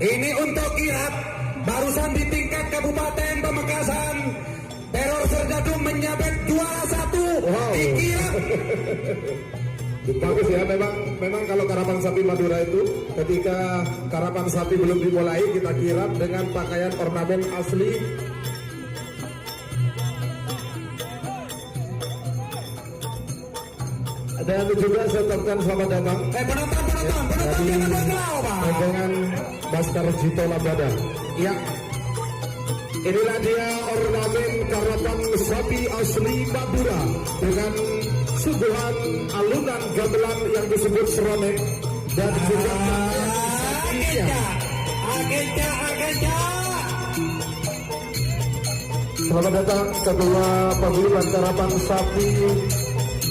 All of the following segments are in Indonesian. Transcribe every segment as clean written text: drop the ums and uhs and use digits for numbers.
Ini untuk kirap barusan di tingkat Kabupaten Pamekasan. Teror Serdadu menyabet 2-1 di kirap. Bagus ya, memang kalau karapan sapi Madura itu ketika karapan sapi belum dimulai kita kirap dengan pakaian ornamen asli. Dan juga saya ucapkan selamat datang Penonton jangan bergelau, Pak. dengan Baskar Jito Lambada. Ya, inilah dia ornamen karapan sapi asli Madura dengan suguhan alunan gamelan yang disebut seronek dan juga Ageca. Selamat datang ketua paguyuban karapan sapi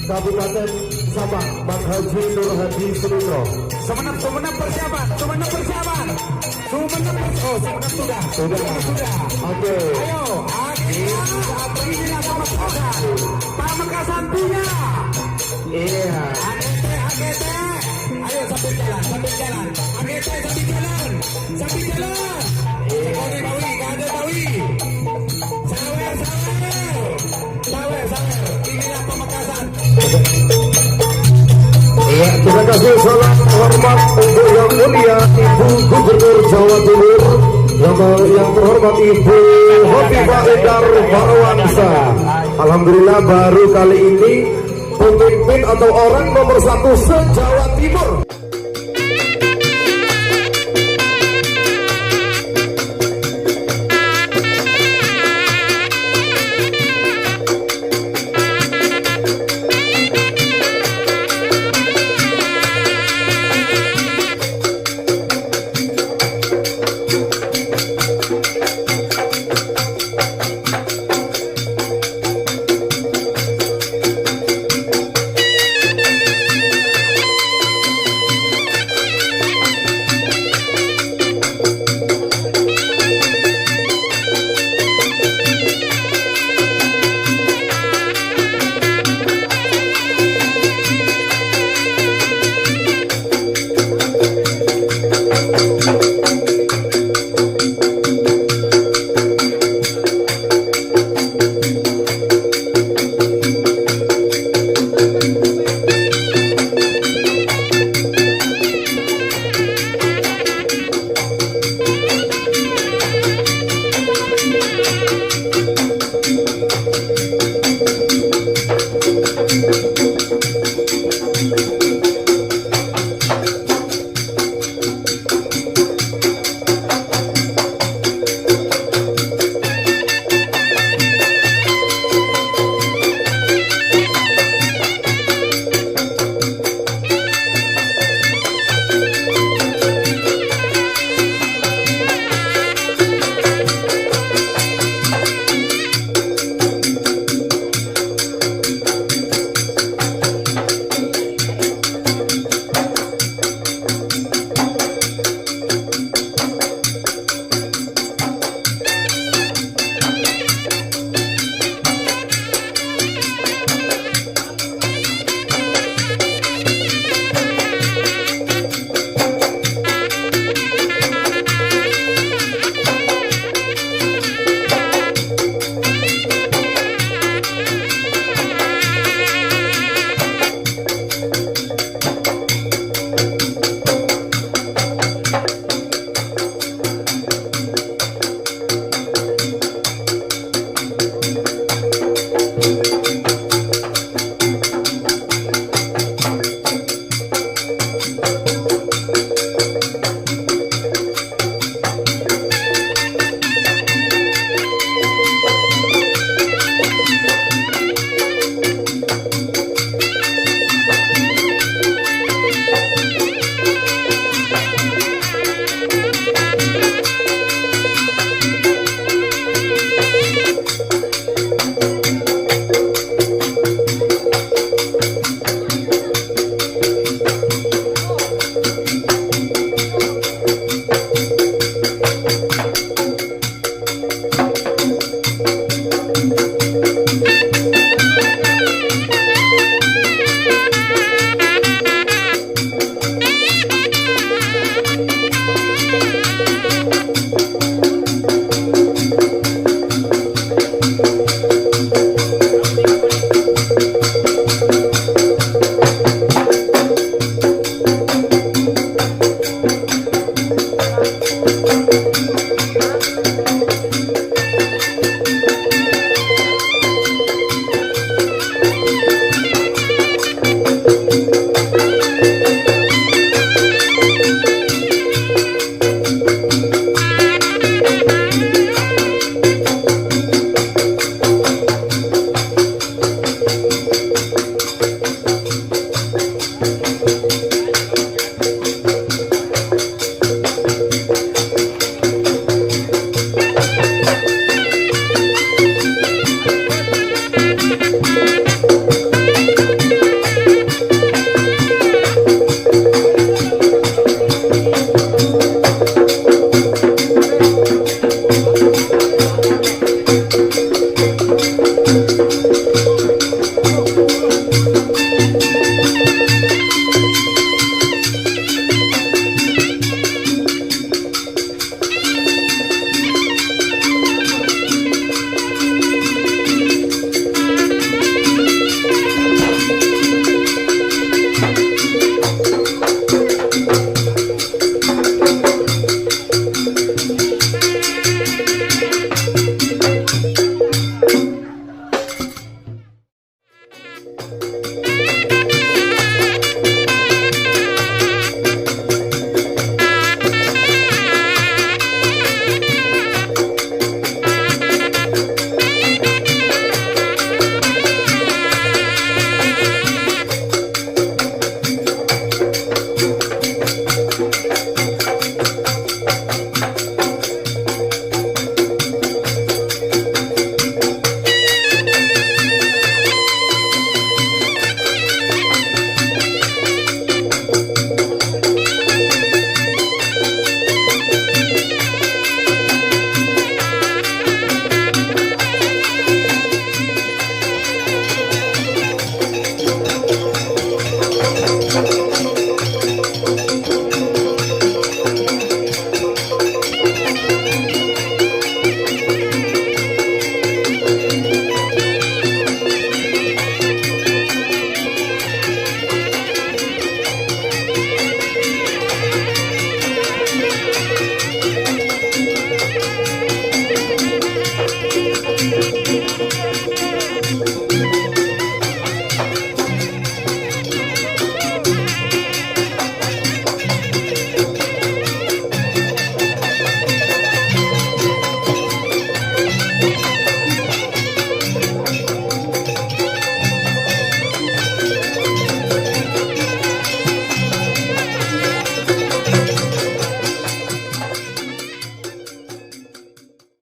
Kabupaten Sabah, Bang Haji Nur Hadi Sulitro. Sumenep persiapan. Sumenep sudah. Oke. Ayo, Ageca sama Pamekasan punya. Iya. Agete. Ayo sambil jalan. Agete sambil jalan. Oke, Bawi. Sawer. Inilah Pamekasan. Iya, terima kasih. Salam hormat untuk yang mulia Ibu Gubernur Jawa Timur, yang terhormat Ibu Khofifah Indar Parawansa. Alhamdulillah baru kali ini pemimpin atau orang nomor 1 se-Jawa Timur.